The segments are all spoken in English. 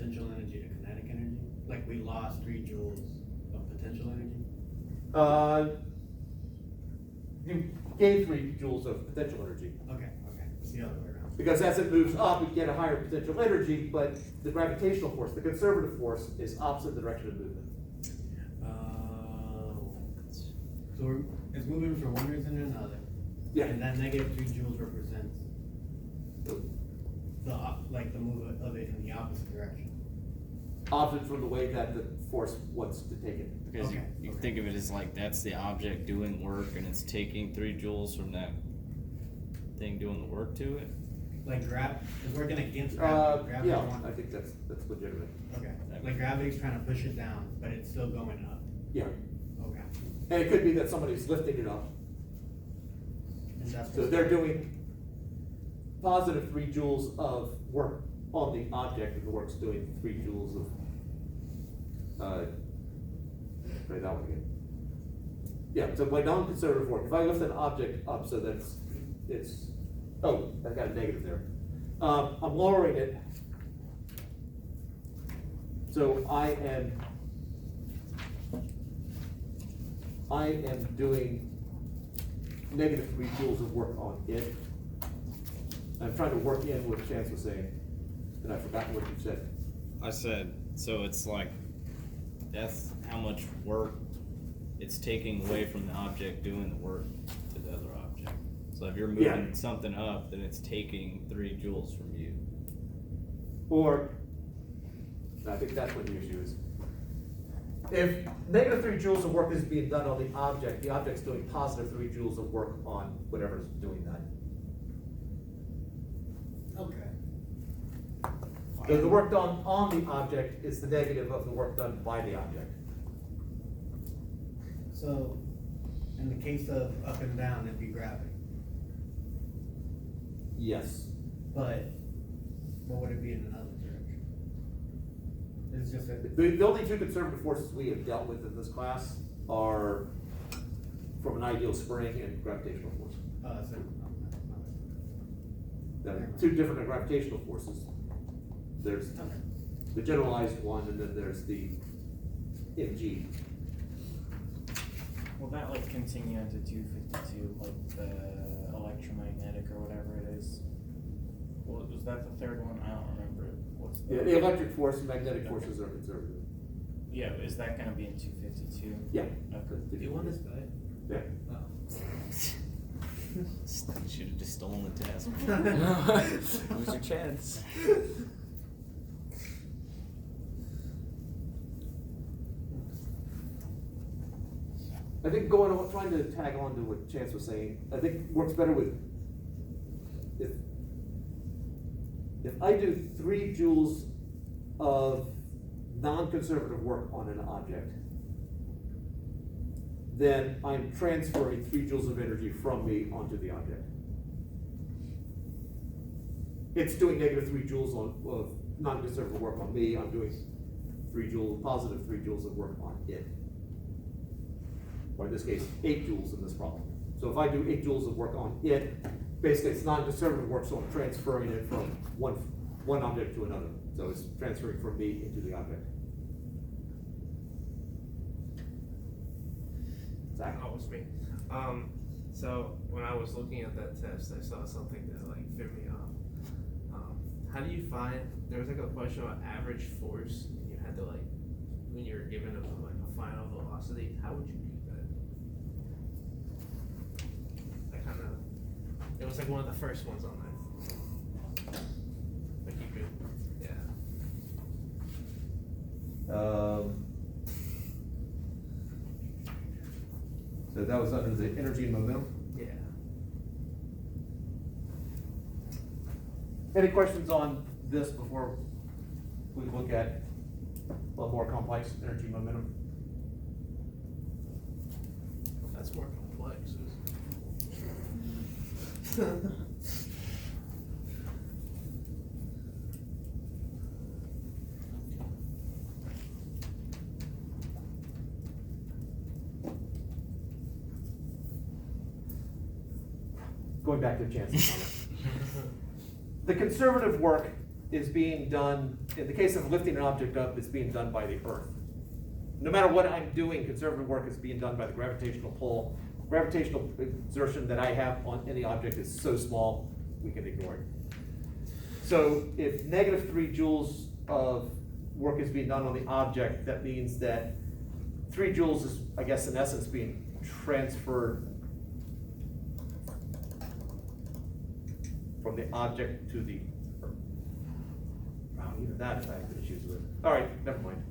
potential energy to kinetic energy? Like we lost 3 joules of potential energy? You gain 3 joules of potential energy. Okay, it's the other way around. Because as it moves up, you get a higher potential energy, but the gravitational force, the conservative force, is opposite the direction of movement. So it's moving from one reason to another. Yeah. And that negative 3 joules represents the move of it in the opposite direction. Opposite from the way that the force wants to take it. Because Okay, you think of it as like that's the object doing work and it's taking 3 joules from that thing doing the work to it. Like is working against gravity. Gravity's Yeah, one- I think that's legitimate. Okay, like gravity's trying to push it down, but it's still going up. Yeah. Okay. And it could be that somebody's lifting it up. And that's So they're doing positive 3 joules of work on the object, and the work's doing 3 joules of, try that one again. Yeah, so by non-conservative work, if I lift an object up so that it's, oh, I got a negative there. I'm lowering it. So I am doing negative 3 joules of work on it. I'm trying to work in what Chance was saying, and I've forgotten what you said. I said, so it's like, that's how much work it's taking away from the object doing the work to the other object. So if you're moving something up, then it's taking 3 joules from you. Or, I think that's what the issue is. If negative 3 joules of work is being done on the object's doing positive 3 joules of work on whatever's doing that. Okay. So the work done on the object is the negative of the work done by the object. So, in the case of up and down, it'd be gravity. Yes. But what would it be in another direction? It's just a, The only 2 conservative forces we have dealt with in this class are from an ideal spring and gravitational force. There are 2 different gravitational forces. There's the generalized one, and then there's the mg. Will that like continue into 252, like the electromagnetic or whatever it is? What was that the third one? I don't remember. What's the Yeah, the electric force and magnetic forces are conservative. Yeah, is that gonna be in 252? Yeah. Okay. do you want this guy? Yeah. Oh. Should have just stolen the test. Lose your chance. I think trying to tag on to what Chance was saying, I think works better with, if I do 3 joules of non-conservative work on an object, then I'm transferring 3 joules of energy from me onto the object. It's doing negative 3 joules of non-conservative work on me, I'm doing positive 3 joules of work on it. Or in this case, 8 joules in this problem. So if I do 8 joules of work on it, basically it's non-conservative work, so I'm transferring it from one object to another. So it's transferring from me into the object. Zach? Oh, it's me. So when I was looking at that test, I saw something that like threw me off. How do you find, there was like a question about average force, and you had to like, when you were given a final velocity, how would you do that? It was like one of the first ones on that. Like you could, yeah. So that was under the energy and momentum. Yeah. Any questions on this before we look at a little more complex energy momentum? That's more complex. Going back to Chance's comment. The conservative work is being done, in the case of lifting an object up, it's being done by the earth. No matter what I'm doing, conservative work is being done by the gravitational pull. Gravitational exertion that I have on any object is so small, we can ignore it. So if negative 3 joules of work is being done on the object, that means that 3 joules is, I guess, in essence, being transferred from the object to the earth. Wow, even that I have issues with. All right, never mind.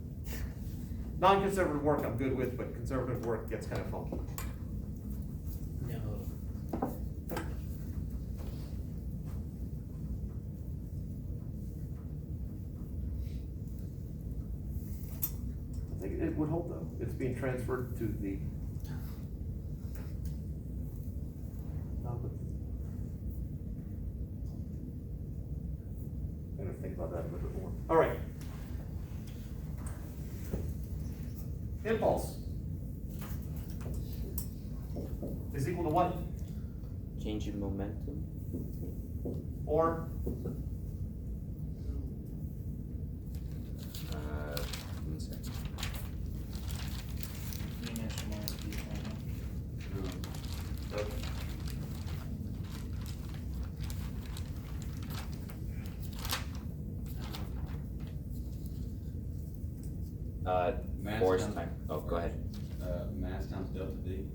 Non-conservative work I'm good with, but conservative work gets kind of funky. No. I think it would hold though. It's being transferred to the. I'm gonna think about that a little bit more. All right. Impulse is equal to what? Change in momentum. Or One second. The initial minus the final. Uh, Mass force times- time. Oh, go ahead. Mass times delta V.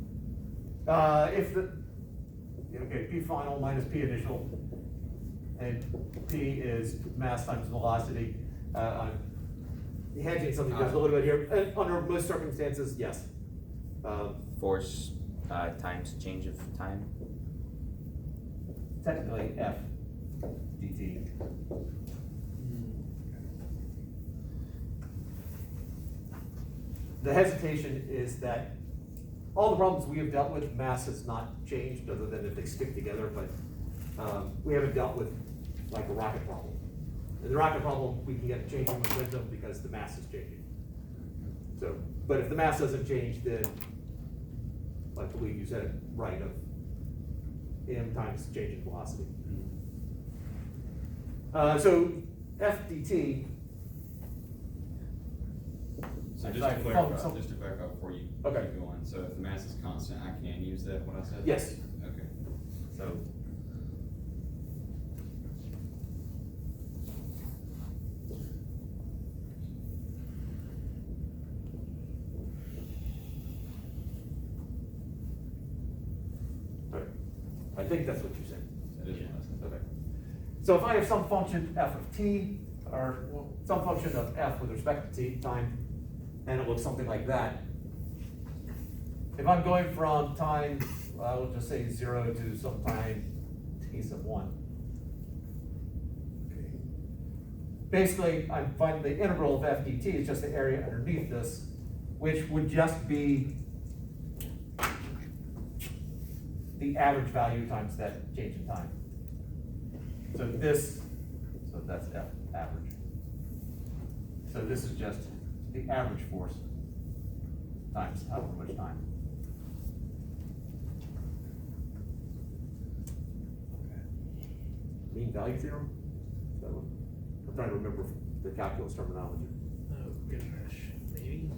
if the, okay, P final minus P initial, and P is mass times velocity. I'm hedging something just a little bit here. Under most circumstances, yes. Force times change of time. Technically F dt. The hesitation is that all the problems we have dealt with, mass has not changed, other than if they stick together, but we haven't dealt with like a rocket problem. In the rocket problem, we can get a change in momentum because the mass is changing. So, but if the mass doesn't change, then I believe you said it right, of m times change in velocity. So F dt. So Sorry, just to clarify before you Okay. keep going, so if the mass is constant, I can use that, what I said? Yes. Okay, so. Right. I think that's what you said. That is what I said. Okay. So if I have some function f of t, or some function of f with respect to t time, and it looks something like that. If I'm going from time, we'll just say 0 to some time t sub 1. Okay. Basically, I'm finding the integral of f dt is just the area underneath this, which would just be the average value times that change in time. So this, so that's F average. So this is just the average force times however much time. Mean value theorem? Is that what? I'm trying to remember the calculus terminology. Oh, goodness, maybe?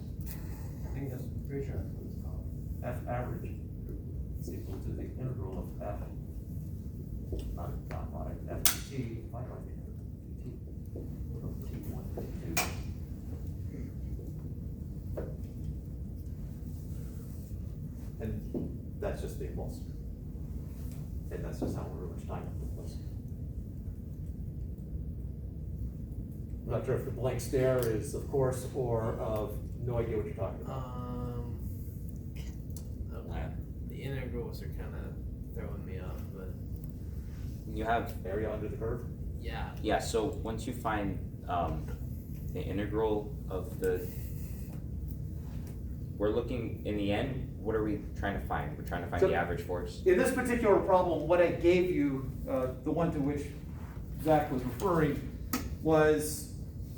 I think that's pretty sure that's what it's called. F average is equal to the integral of F, not by F dt, if I write it, dt, from T1 to T2. And that's just the impulse. And that's just however much time it was. I'm not sure if the blank stare is of course or of no idea what you're talking about. Okay. The integrals are kind of throwing me off, but You have, Area under the curve? yeah. yeah, so once you find the integral of the, we're looking, in the end, what are we trying to find? We're trying to find So- the average force. In this particular problem, what I gave you, the one to which Zach was referring, was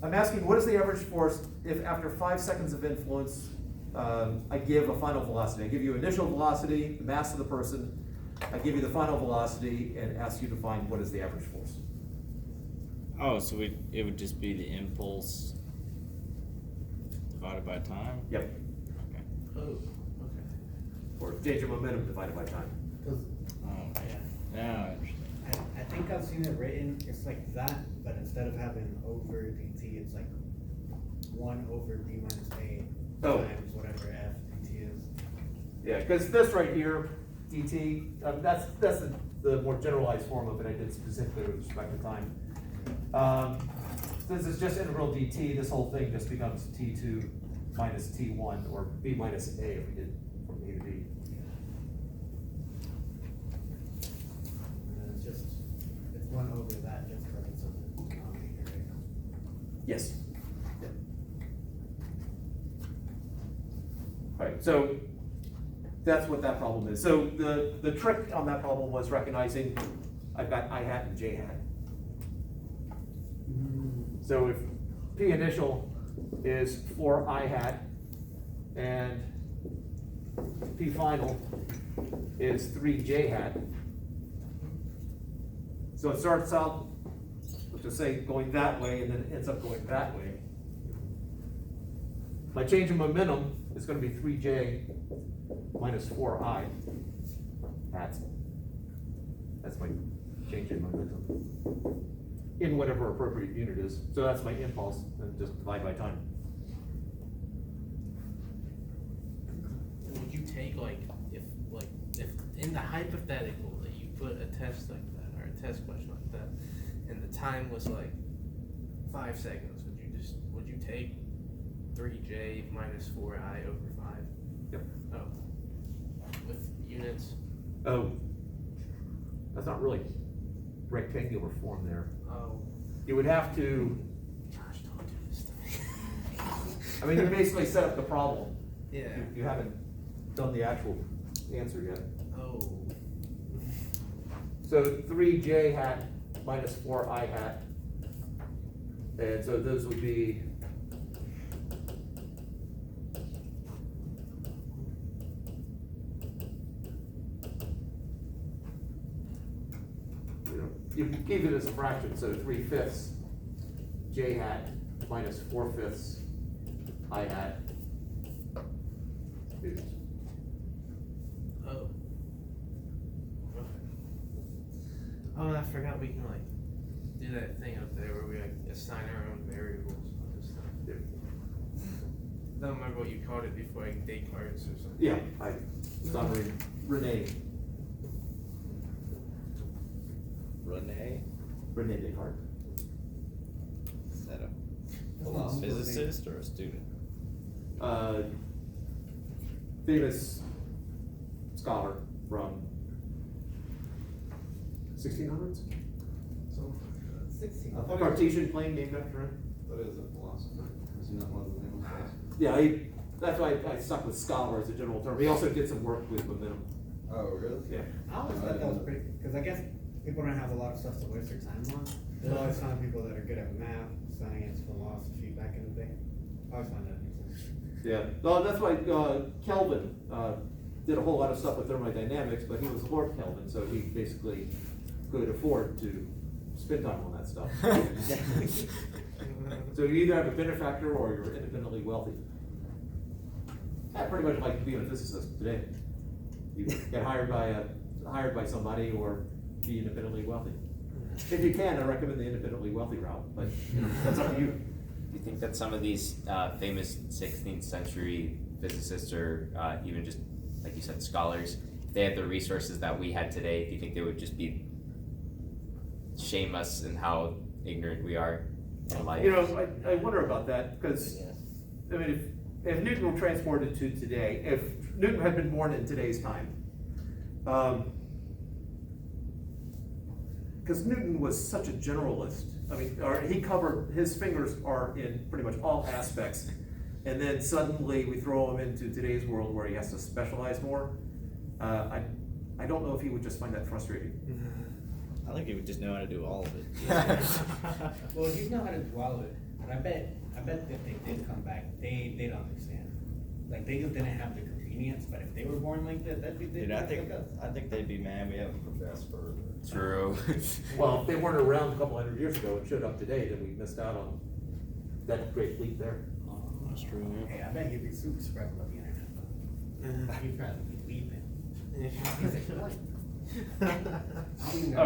I'm asking what is the average force if after 5 seconds of influence, I give a final velocity. I give you initial velocity, the mass of the person, I give you the final velocity and ask you to find what is the average force. Oh, so it would just be the impulse divided by time? Yep. Oh, okay. Or change of momentum divided by time. Cause Oh, yeah. Now I understand. I think I've seen it written, it's like that, but instead of having over dt, it's like one over b minus a Oh. times whatever f dt is. Yeah, because this right here, dt, that's the more generalized form of it I did specifically with respect to time. This is just integral dt, this whole thing just becomes t2 minus t1, or b minus a if we did from a to b. And then it's one over that just because it's a denominator, right? Yes. Right, so that's what that problem is. So the trick on that problem was recognizing I've got I hat and j hat. So if P initial is 4 I hat and P final is 3 j hat. So it starts out, let's just say, going that way and then it ends up going that way. My change in momentum is gonna be 3j minus 4i hats. That's my change in momentum in whatever appropriate unit is. So that's my impulse, and just divide by time. Would you take if in the hypothetical that you put a test like that or a test question like that, and the time was like 5 seconds, would you take 3j minus 4i over 5? Yep. Oh, with units. Oh, that's not really rectangular form there. Oh, You would have to, gosh, don't do this to me. I mean, you basically set up the problem. Yeah. You haven't done the actual answer yet. Oh. So 3j hat minus 4i hat. And so those would be you keep it as a fraction, so 3/5 j hat minus 4/5 I hat. is- Oh. Okay. Oh, and I forgot we can do that thing up there where we assign our own variables and this stuff. Yeah. Don't remember what you called it before, Descartes or something. Yeah, it's on Rene Renee? Descartes. Is that a physicist or a student? Famous scholar from 1600s. So, 16. I thought Cartesian plane named after him. that is a philosopher, isn't that one of the famous philosophers? Yeah, that's why I stuck with scholar as a general term. He also did some work with momentum. Oh, really? Yeah. I always thought that was pretty, because I guess people don't have a lot of stuff to waste their time on. There's always found people that are good at math, science, philosophy back in the day. I always find that interesting. Yeah, well, that's why Kelvin did a whole lot of stuff with thermodynamics, but he was Lord Kelvin, so he basically could afford to spend time on that stuff. So you either have a benefactor or you're independently wealthy. I pretty much like being a physicist today. You get hired by somebody or be independently wealthy. If you can, I recommend the independently wealthy route, but that's up to you. Do you think that some of these famous 16th century physicists or even just, like you said, scholars, if they had the resources that we had today, do you think they would just shame us in how ignorant we are in life? You know, I wonder about that, because, I mean, if Newton were transported to today, if Newton had been born in today's time, because Newton was such a generalist, I mean, his fingers are in pretty much all aspects, and then suddenly we throw him into today's world where he has to specialize more. I don't know if he would just find that frustrating. I think he would just know how to do all of it. Well, you know how to do all of it, but I bet if they did come back, they'd understand. Like, they just didn't have the convenience, but if they were born like this, that'd be, they'd Dude, be I like think, us. I think they'd be mad we haven't progressed further. True. Well, if they weren't around a couple hundred years ago and showed up today, then we missed out on that great leap there. That's true, yeah. Hey, I bet he'd be super spread on the internet, though. He'd probably be weeping. He's like, what? How do you know?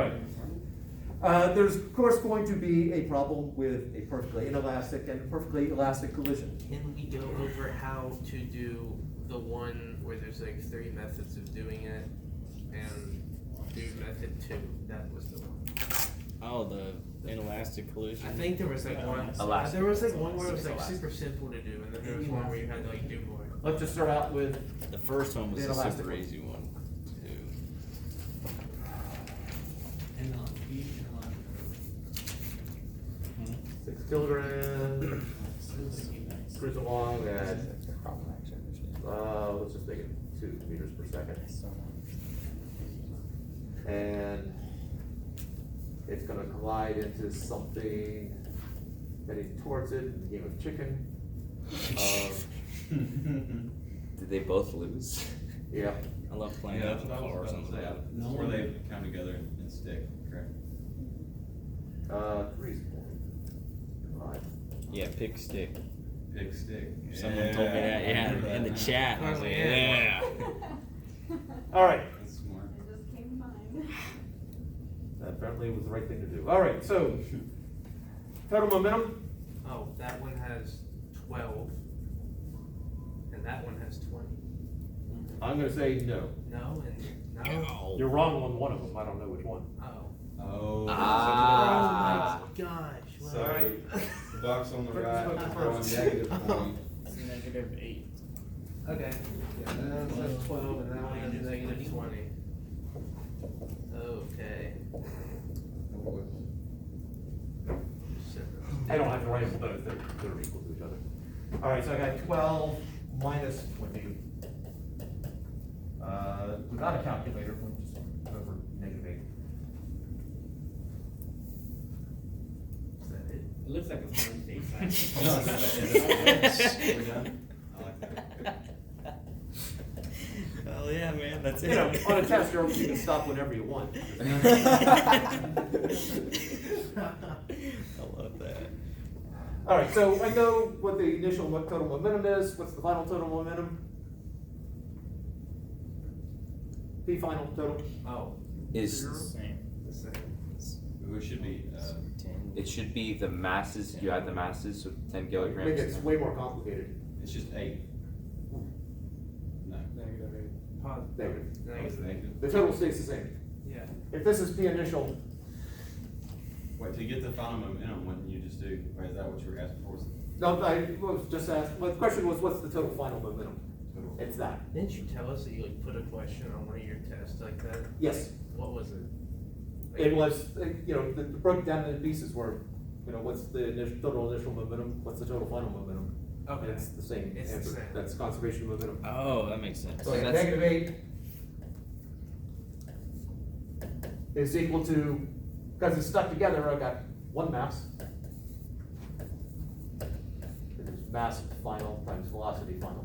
Alright. There's of course going to be a problem with a perfectly inelastic and perfectly elastic collision. Can we go over how to do the one where there's like 3 methods of doing it and do method 2? That was the one. Oh, the inelastic collision? I think there was like one. Elastic. There was like one where it was like Elastic. super simple to do, and then there was one where you had to like do more. Let's just start out with, The first one was The the inelastic super one. easy one, too. And on speed, and on. 6 kilograms, cruise along at, let's just make it 2 meters per second. And it's gonna collide into something heading towards it, in the game of chicken. Did they both lose? Yeah, I love playing Yeah, with that's what I was cars about on to say. that. No Where one- they come together and stick, correct? 3's point. 5. Yeah, pick stick. Big stick. Someone told me that, I yeah, remember in the that. chat. I was like, Yeah. yeah. Alright, That's smart. It just came to mind. that apparently was the right thing to do. Alright, so, total momentum, Oh, that one has 12, and that one has 20. I'm gonna say no. No, and no. You're wrong on one of them, I don't know which one. Oh. Oh. Ah. Oh my gosh. Well, So, alright. the box on the Quick right, smoke throwing first. negative point. It's -8. Okay. Yeah, that says 12, and that one is negative 20. Okay. I don't have to write them both, they're equal to each other. Alright, so I got 12 minus 20. Without a calculator, we'll just over -8. Is that it? It looks like a fun state We're done? I like that. Oh yeah, man, that's You know, on a test, you can stop whenever you want. I love that. Alright, so I know what the initial total momentum is, what's the final total momentum? The final total? Oh. Is Same. The same. It should be, it should be the masses, you add the masses, so 10 Maybe kilograms. it's way more complicated. it's just 8. No. Negative 8. Positive. Negative. Oh, it's Negative. negative. The total stays the same. Yeah. If this is P initial, Wait, to get the final momentum, what do you just do? Or is that what you were asking for? no, I was just asked, my question was, what's the total final momentum? Total. It's that. Didn't you tell us that you like put a question on one of your tests like that? Yes, What was it? it was, you know, the broke down into pieces were, you know, what's the total initial momentum, what's the total final momentum? Okay. It's the same It's the answer, same. that's conservation of momentum. Oh, that makes sense. So I got that's- -8 is equal to, because it's stuck together, I got 1 mass. It is mass final times velocity final.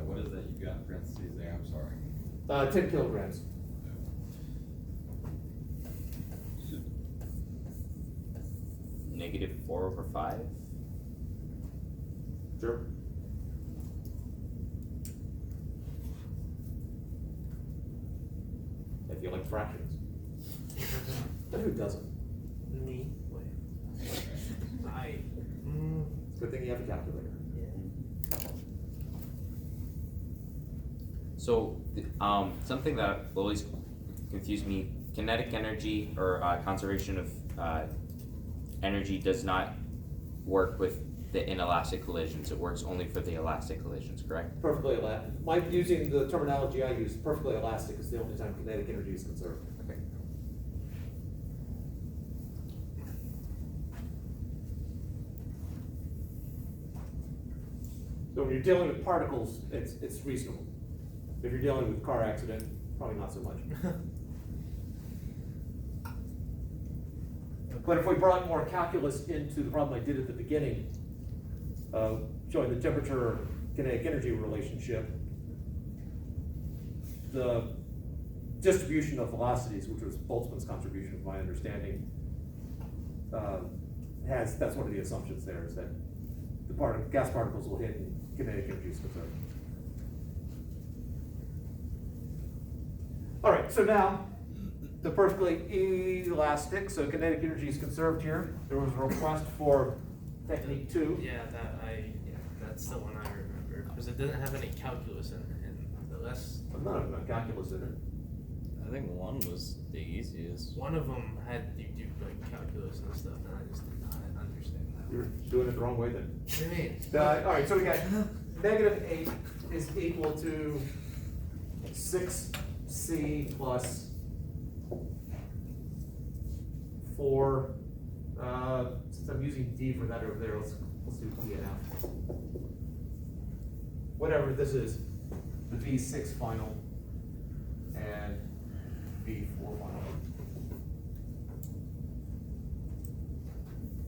What is that you got in parentheses there? I'm sorry. 10 kilograms. -4/5. Sure. If you like fractions. But who doesn't? Me? Wait. I. It's a good thing you have a calculator. So, something that will always confuse me, kinetic energy or conservation of energy does not work with the inelastic collisions. It works only for the elastic collisions, correct? Perfectly elastic. Using the terminology I use, perfectly elastic is the only time kinetic energy is conserved. Okay. So when you're dealing with particles, it's reasonable. If you're dealing with car accident, probably not so much. But if we brought more calculus into the problem I did at the beginning, showing the temperature kinetic energy relationship, the distribution of velocities, which was Boltzmann's contribution, from my understanding, that's one of the assumptions there, is that the gas particles will hit and kinetic energy is conserved. All right, so now, the perfectly elastic, so kinetic energy is conserved here. There was a request for technique 2. Yeah, that's the one I remember, because it doesn't have any calculus in it, and the less, None of them calculus in it. I think one was the easiest. one of them had you do like calculus and stuff, and I just did not understand that. You're doing it the wrong way then. What do you mean? All right, so we got -8 is equal to 6c plus 4, since I'm using D for that over there, let's do D and F. Whatever this is, the V6 final and V4 final.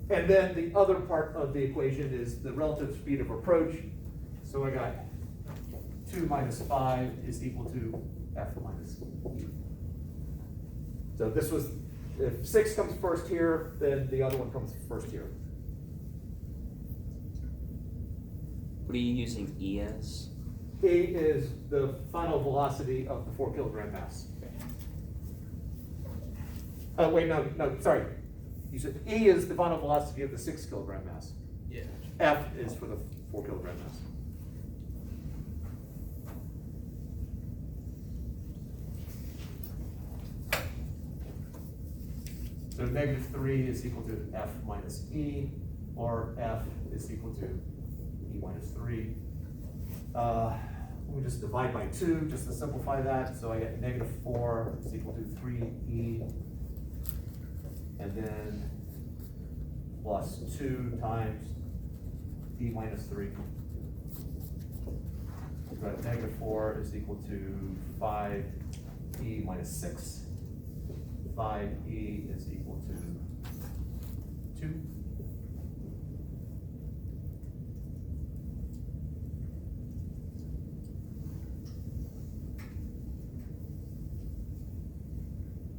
And then the other part of the equation is the relative speed of approach. So I got 2 minus 5 is equal to F minus E. So this was, if 6 comes first here, then the other one comes first here. What are you using E as? E is the final velocity of the 4 kilogram mass. Wait, no, sorry. You said E is the final velocity of the 6 kilogram mass. Yeah. F is for the 4 kilogram mass. So -3 is equal to F minus E, or F is equal to E minus 3. Let me just divide by 2 just to simplify that. So I get -4 is equal to 3E, and then plus 2 times E minus 3. But -4 is equal to 5E minus 6. 5E is equal to 2.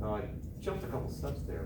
I jumped a couple steps there.